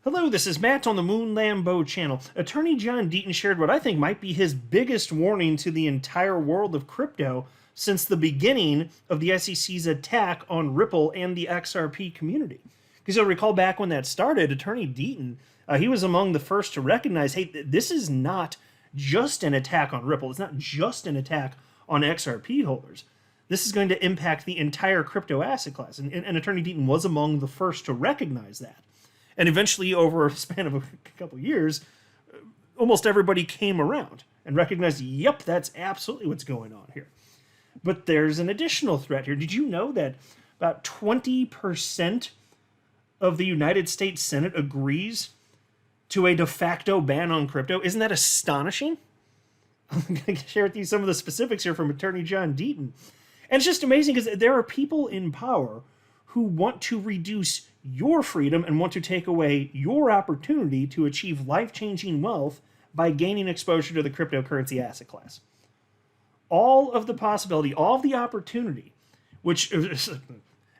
Hello, this is Matt on the Moon Lambo channel. Attorney John Deaton shared what I think might be his biggest warning to the entire world of crypto since the beginning of the SEC's attack on Ripple and the XRP community. Because you'll recall back when that started, Attorney Deaton, he was among the first to recognize, hey, this is not just an attack on Ripple. It's not just an attack on XRP holders. This is going to impact the entire crypto asset class. And Attorney Deaton was among the first to recognize that. And eventually, over a span of a couple of years, almost everybody came around and recognized, yep, that's absolutely what's going on here. But there's an additional threat here. Did you know that about 20% of the United States Senate agrees to a de facto ban on crypto? Isn't that astonishing? I'm going to share with you some of the specifics here from Attorney John Deaton. And it's just amazing because there are people in power who want to reduce your freedom and want to take away your opportunity to achieve life-changing wealth by gaining exposure to the cryptocurrency asset class. All of the possibility, all of the opportunity, which, and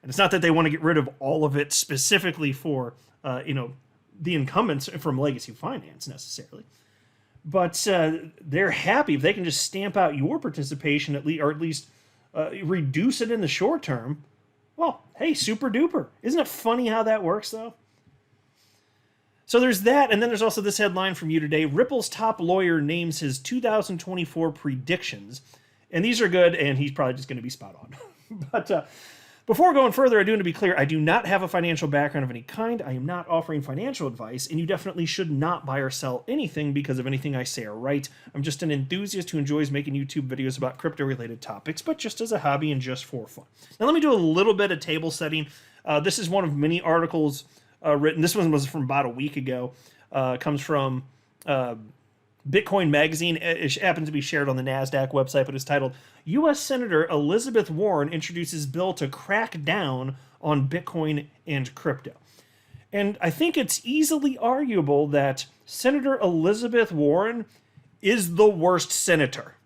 it's not that they want to get rid of all of it specifically for, the incumbents from legacy finance necessarily, but they're happy if they can just stamp out your participation or at least reduce it in the short term. Well, hey, super duper. Isn't it funny how that works, though? So there's that, and then there's also this headline from you today. Ripple's top lawyer names his 2024 predictions. And these are good, and he's probably just going to be spot on. But before going further, I do want to be clear, I do not have a financial background of any kind. I am not offering financial advice, and you definitely should not buy or sell anything because of anything I say or write. I'm just an enthusiast who enjoys making YouTube videos about crypto-related topics, but just as a hobby and just for fun. Now let me do a little bit of table setting. This is one of many articles written. This one was from about a week ago. Comes from Bitcoin Magazine. It happens to be shared on the NASDAQ website, but it's titled, U.S. Senator Elizabeth Warren introduces bill to crack down on Bitcoin and crypto. And I think it's easily arguable that Senator Elizabeth Warren is the worst senator.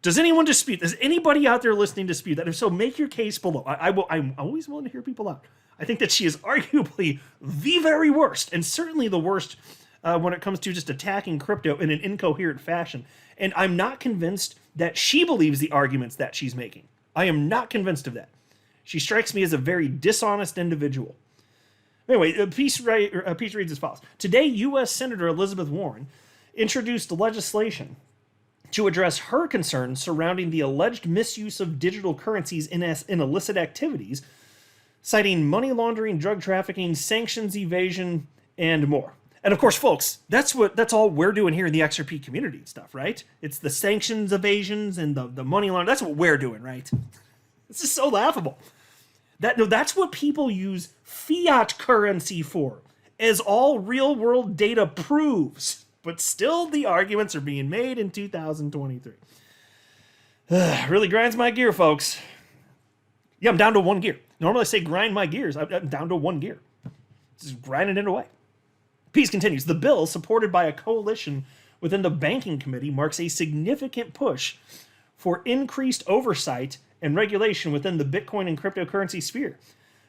Does anyone dispute? Does anybody out there listening dispute that? If so, make your case below. I'm always willing to hear people out. I think that she is arguably the very worst, and certainly the worst when it comes to just attacking crypto in an incoherent fashion. And I'm not convinced that she believes the arguments that she's making. I am not convinced of that. She strikes me as a very dishonest individual. Anyway, a piece reads as follows. Today, U.S. Senator Elizabeth Warren introduced legislation to address her concerns surrounding the alleged misuse of digital currencies in illicit activities, citing money laundering, drug trafficking, sanctions evasion, and more. And of course, folks, that's all we're doing here in the XRP community and stuff, right? It's the sanctions evasions and the money laundering. That's what we're doing, right? This is so laughable. That's what people use fiat currency for, as all real-world data proves. But still, the arguments are being made in 2023. Really grinds my gear, folks. Yeah, I'm down to one gear. Normally I say grind my gears. I'm down to one gear. Just grinding it away. Piece continues. The bill, supported by a coalition within the Banking Committee, marks a significant push for increased oversight and regulation within the Bitcoin and cryptocurrency sphere.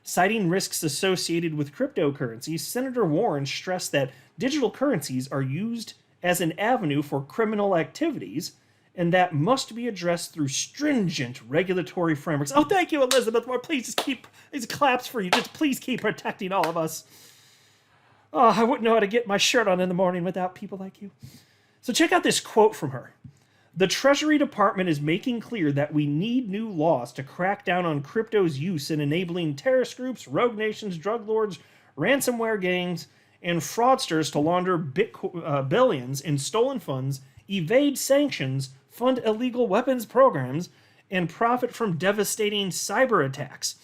Citing risks associated with cryptocurrencies, Senator Warren stressed that digital currencies are used as an avenue for criminal activities and that must be addressed through stringent regulatory frameworks. Oh, thank you, Elizabeth Warren. Please just keep these claps for you. Just please keep protecting all of us. Oh, I wouldn't know how to get my shirt on in the morning without people like you. So check out this quote from her. The Treasury Department is making clear that we need new laws to crack down on crypto's use in enabling terrorist groups, rogue nations, drug lords, ransomware gangs, and fraudsters to launder billions in stolen funds, evade sanctions, fund illegal weapons programs, and profit from devastating cyber attacks.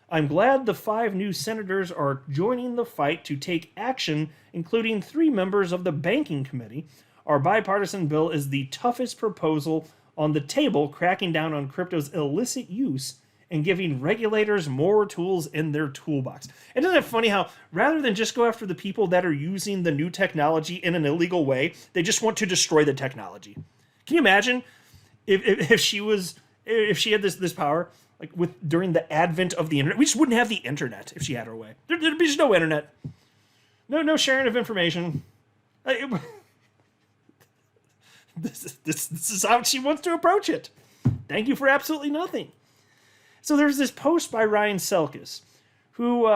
I'm glad the 5 new senators are joining the fight to take action, including 3 members of the Banking Committee. Our bipartisan bill is the toughest proposal on the table, cracking down on crypto's illicit use and giving regulators more tools in their toolbox. And isn't it funny how, rather than just go after the people that are using the new technology in an illegal way, they just want to destroy the technology? Can you imagine if she had this power? Like during the advent of the internet, we just wouldn't have the internet if she had her way. There'd be just no internet. No sharing of information. This is how she wants to approach it. Thank you for absolutely nothing. So there's this post by Ryan Selkis, who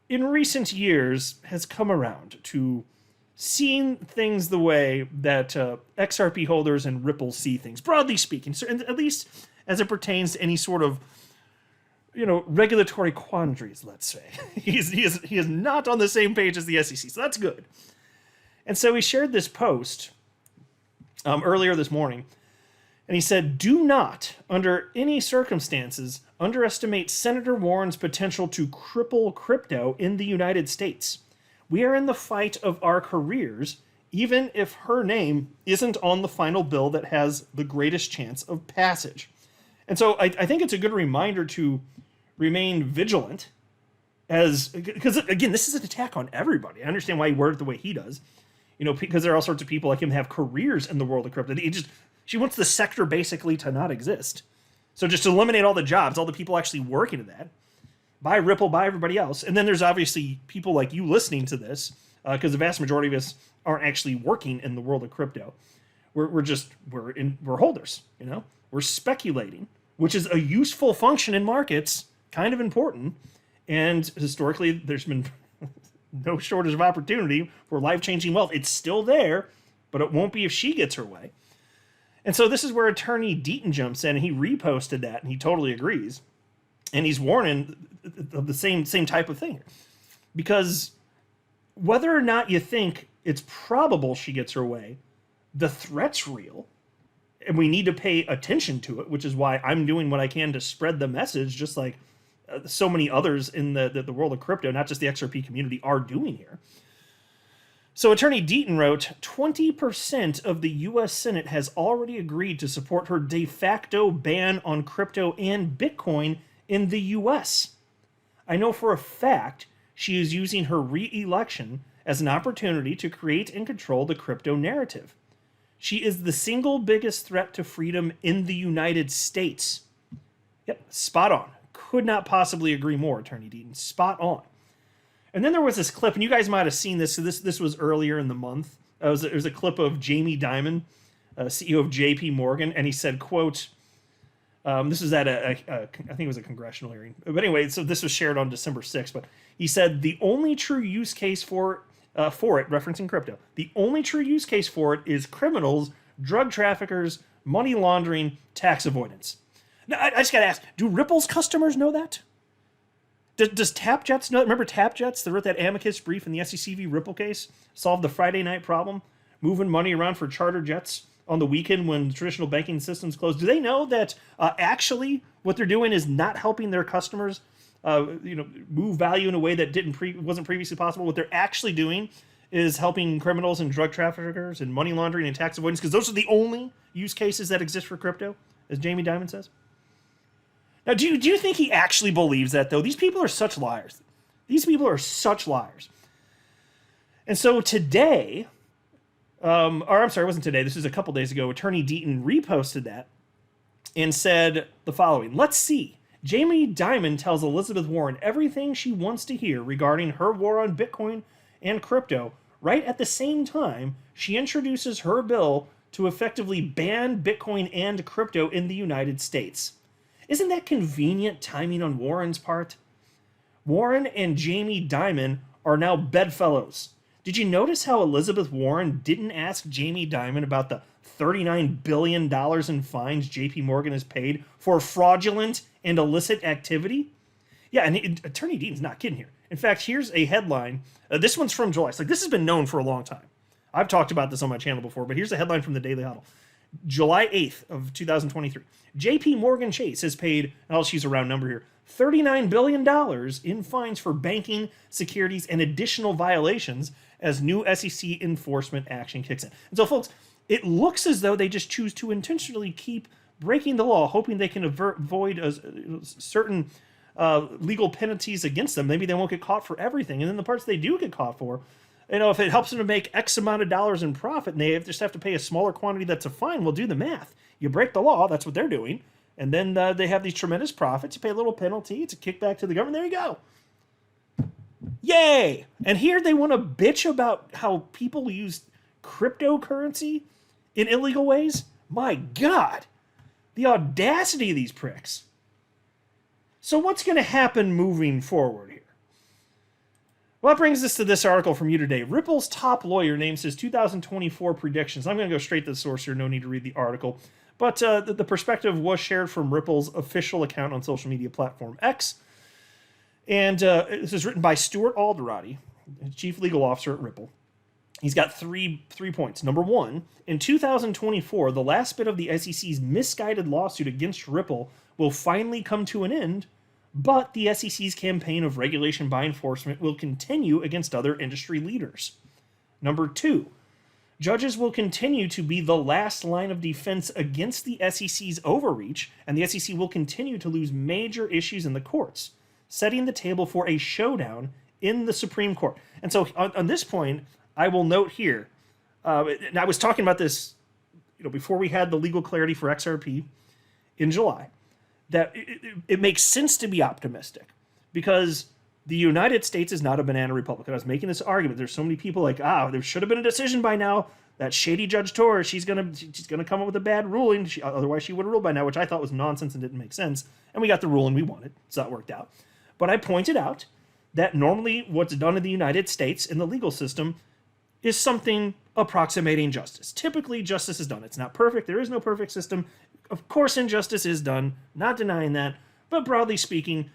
in recent years has come around to seeing things the way that XRP holders and Ripple see things, broadly speaking, so at least as it pertains to any sort of regulatory quandaries, let's say. He is not on the same page as the SEC, so that's good. And so he shared this post earlier this morning, and he said, "Do not, under any circumstances, underestimate Senator Warren's potential to cripple crypto in the United States. We are in the fight of our careers, even if her name isn't on the final bill that has the greatest chance of passage." And so I think it's a good reminder to remain vigilant, because again, this is an attack on everybody. I understand why he worded it the way he does, because there are all sorts of people like him that have careers in the world of crypto. She wants the sector basically to not exist. So just eliminate all the jobs, all the people actually working in that. Buy Ripple, buy everybody else. And then there's obviously people like you listening to this, because the vast majority of us aren't actually working in the world of crypto. We're holders, We're speculating, which is a useful function in markets, kind of important. And historically, there's been no shortage of opportunity for life-changing wealth. It's still there, but it won't be if she gets her way. And so this is where attorney Deaton jumps in, and he reposted that, and he totally agrees. And he's warning of the same type of thing. Because whether or not you think it's probable she gets her way, the threat's real, and we need to pay attention to it, which is why I'm doing what I can to spread the message, just like so many others in the world of crypto, not just the XRP community, are doing here. So attorney Deaton wrote, 20% of the U.S. Senate has already agreed to support her de facto ban on crypto and Bitcoin in the U.S. I know for a fact she is using her re-election as an opportunity to create and control the crypto narrative. She is the single biggest threat to freedom in the United States. Yep, spot on. Could not possibly agree more, attorney Deaton. Spot on. And then there was this clip, and you guys might have seen this. So this was earlier in the month. It was a clip of Jamie Dimon, CEO of J.P. Morgan, and he said, quote, this was at I think it was a congressional hearing. But anyway, so this was shared on December 6th. But he said, the only true use case for it, referencing crypto, the only true use case for it is criminals, drug traffickers, money laundering, tax avoidance. Now, I just got to ask, do Ripple's customers know that? Does TapJets know? Remember TapJets? They wrote that amicus brief in the SEC v. Ripple case, solved the Friday night problem, moving money around for charter jets on the weekend when traditional banking systems closed. Do they know that actually what they're doing is not helping their customers, move value in a way that wasn't previously possible? What they're actually doing is helping criminals and drug traffickers and money laundering and tax avoidance, because those are the only use cases that exist for crypto, as Jamie Dimon says. Now, do you think he actually believes that, though? These people are such liars. And so today, it wasn't today, this was a couple days ago, attorney Deaton reposted that and said the following. Let's see. Jamie Dimon tells Elizabeth Warren everything she wants to hear regarding her war on Bitcoin and crypto, right at the same time she introduces her bill to effectively ban Bitcoin and crypto in the United States. Isn't that convenient timing on Warren's part? Warren and Jamie Dimon are now bedfellows. Did you notice how Elizabeth Warren didn't ask Jamie Dimon about the $39 billion in fines JP Morgan has paid for fraudulent and illicit activity? Yeah, and attorney Deaton's not kidding here. In fact, here's a headline. This one's from July. This has been known for a long time. I've talked about this on my channel before, but here's a headline from the Daily Huddle. July 8th of 2023. JP Morgan Chase has paid, I'll just use a round number here, $39 billion in fines for banking, securities, and additional violations as new SEC enforcement action kicks in. And so, folks, it looks as though they just choose to intentionally keep breaking the law, hoping they can avoid certain legal penalties against them. Maybe they won't get caught for everything. And then the parts they do get caught for, if it helps them to make X amount of dollars in profit and they just have to pay a smaller quantity, that's a fine. We'll do the math. You break the law, that's what they're doing. And then they have these tremendous profits. You pay a little penalty. It's a kickback to the government. There you go. Yay! And here they want to bitch about how people use cryptocurrency in illegal ways? My God! The audacity of these pricks. So what's going to happen moving forward here? Well, that brings us to this article from you today. Ripple's top lawyer names his 2024 predictions. I'm going to go straight to the source here. No need to read the article. But the perspective was shared from Ripple's official account on social media platform X. And this is written by Stuart Alderati, chief legal officer at Ripple. He's got three points. Number one, in 2024, the last bit of the SEC's misguided lawsuit against Ripple will finally come to an end, but the SEC's campaign of regulation by enforcement will continue against other industry leaders. Number two, judges will continue to be the last line of defense against the SEC's overreach, and the SEC will continue to lose major issues in the courts, setting the table for a showdown in the Supreme Court. And so on this point, I will note here, and I was talking about this before we had the legal clarity for XRP in July, that it makes sense to be optimistic because the United States is not a banana republic. And I was making this argument. There's so many people like, there should have been a decision by now. That shady Judge Torres, she's gonna come up with a bad ruling. Otherwise, she would have ruled by now, which I thought was nonsense and didn't make sense. And we got the ruling we wanted, so that worked out. But I pointed out that normally what's done in the United States in the legal system is something approximating justice. Typically, justice is done. It's not perfect. There is no perfect system. Of course, injustice is done. Not denying that. But broadly speaking,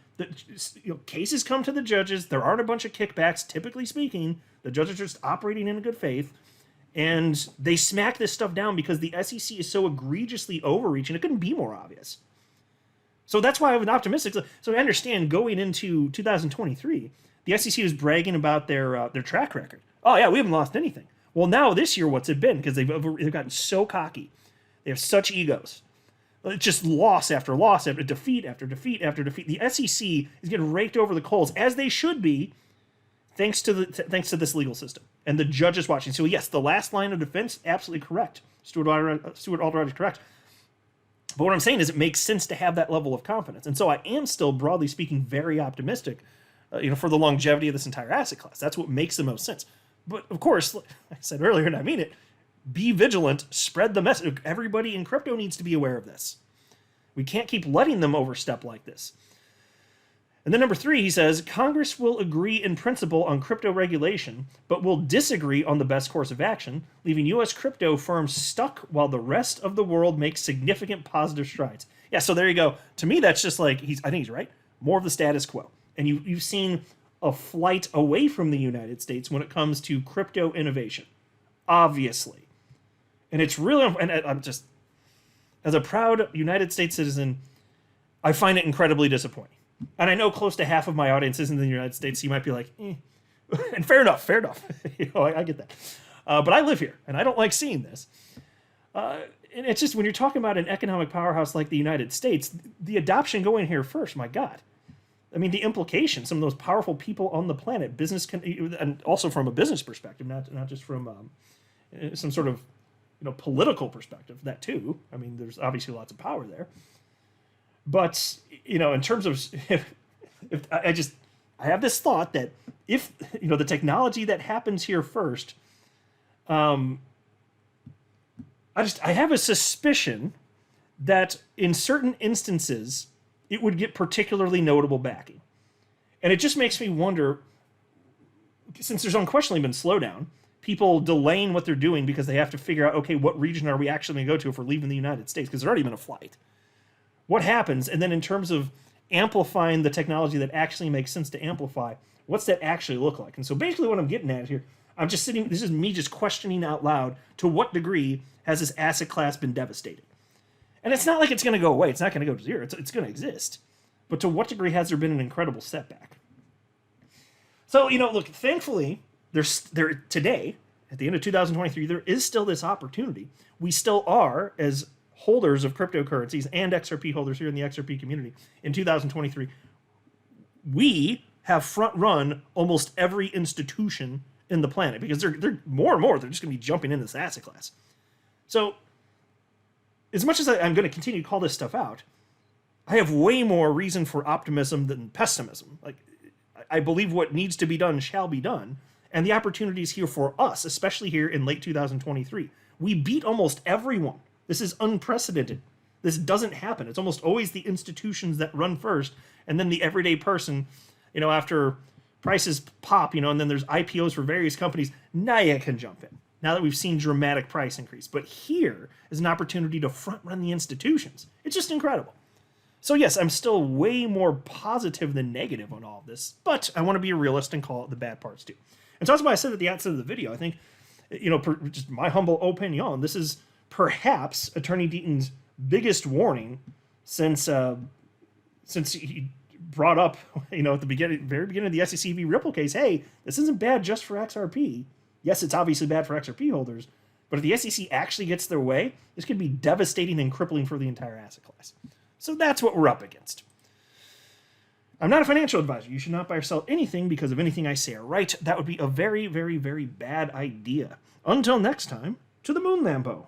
cases come to the judges. There aren't a bunch of kickbacks. Typically speaking, the judges are just operating in good faith. And they smack this stuff down because the SEC is so egregiously overreaching. It couldn't be more obvious. So that's why I'm optimistic. So I understand going into 2023, the SEC was bragging about their track record. Oh, yeah, we haven't lost anything. Well, now this year, what's it been? Because they've gotten so cocky. They have such egos. It's just loss after loss, after defeat after defeat after defeat. The SEC is getting raked over the coals, as they should be, thanks to this legal system. And the judges watching. So, yes, the last line of defense, absolutely correct. Stuart Alderati is correct. But what I'm saying is it makes sense to have that level of confidence. And so I am still, broadly speaking, very optimistic for the longevity of this entire asset class. That's what makes the most sense. But, of course, like I said earlier, and I mean it, be vigilant, spread the message. Everybody in crypto needs to be aware of this. We can't keep letting them overstep like this. And then number three, he says, Congress will agree in principle on crypto regulation, but will disagree on the best course of action, leaving U.S. crypto firms stuck while the rest of the world makes significant positive strides. Yeah, so there you go. To me, that's just like, I think he's right. More of the status quo. And you've seen a flight away from the United States when it comes to crypto innovation, obviously. And it's really, and I'm just, as a proud United States citizen, I find it incredibly disappointing. And I know close to half of my audience is in the United States, so you might be like, And fair enough. I get that. But I live here, and I don't like seeing this. And it's just, when you're talking about an economic powerhouse like the United States, the adoption going here first, my God. I mean, the implications, some of those powerful people on the planet, and also from a business perspective, not just from some sort of political perspective, that too. I mean, there's obviously lots of power there. But, in terms of, if I have this thought that if, the technology that happens here first, I have a suspicion that in certain instances, it would get particularly notable backing. And it just makes me wonder, since there's unquestionably been slowdown, people delaying what they're doing because they have to figure out, okay, what region are we actually going to go to if we're leaving the United States? Because there's already been a flight. What happens? And then in terms of amplifying the technology that actually makes sense to amplify, what's that actually look like? And so basically what I'm getting at here, this is me just questioning out loud, to what degree has this asset class been devastated? And it's not like it's going to go away. It's not going to go to zero. It's going to exist. But to what degree has there been an incredible setback? So, look, thankfully, there today, at the end of 2023, there is still this opportunity. We still are, as holders of cryptocurrencies and XRP holders here in the XRP community in 2023, we have front-run almost every institution in the planet, because they're more and more, they're just going to be jumping into this asset class. So, as much as I'm going to continue to call this stuff out, I have way more reason for optimism than pessimism. Like, I believe what needs to be done shall be done. And the opportunity is here for us, especially here in late 2023. We beat almost everyone. This is unprecedented. This doesn't happen. It's almost always the institutions that run first, and then the everyday person, after prices pop, and then there's IPOs for various companies, now you can jump in. Now that we've seen dramatic price increase. But here is an opportunity to front run the institutions. It's just incredible. So yes, I'm still way more positive than negative on all of this, but I want to be a realist and call it the bad parts too. And so that's why I said at the outset of the video, I think, just my humble opinion, this is perhaps Attorney Deaton's biggest warning since he brought up, at the very beginning of the SEC v. Ripple case, hey, this isn't bad just for XRP. Yes, it's obviously bad for XRP holders, but if the SEC actually gets their way, this could be devastating and crippling for the entire asset class. So that's what we're up against. I'm not a financial advisor. You should not buy or sell anything because of anything I say or write. That would be a very, very, very bad idea. Until next time, to the moon, Lambo.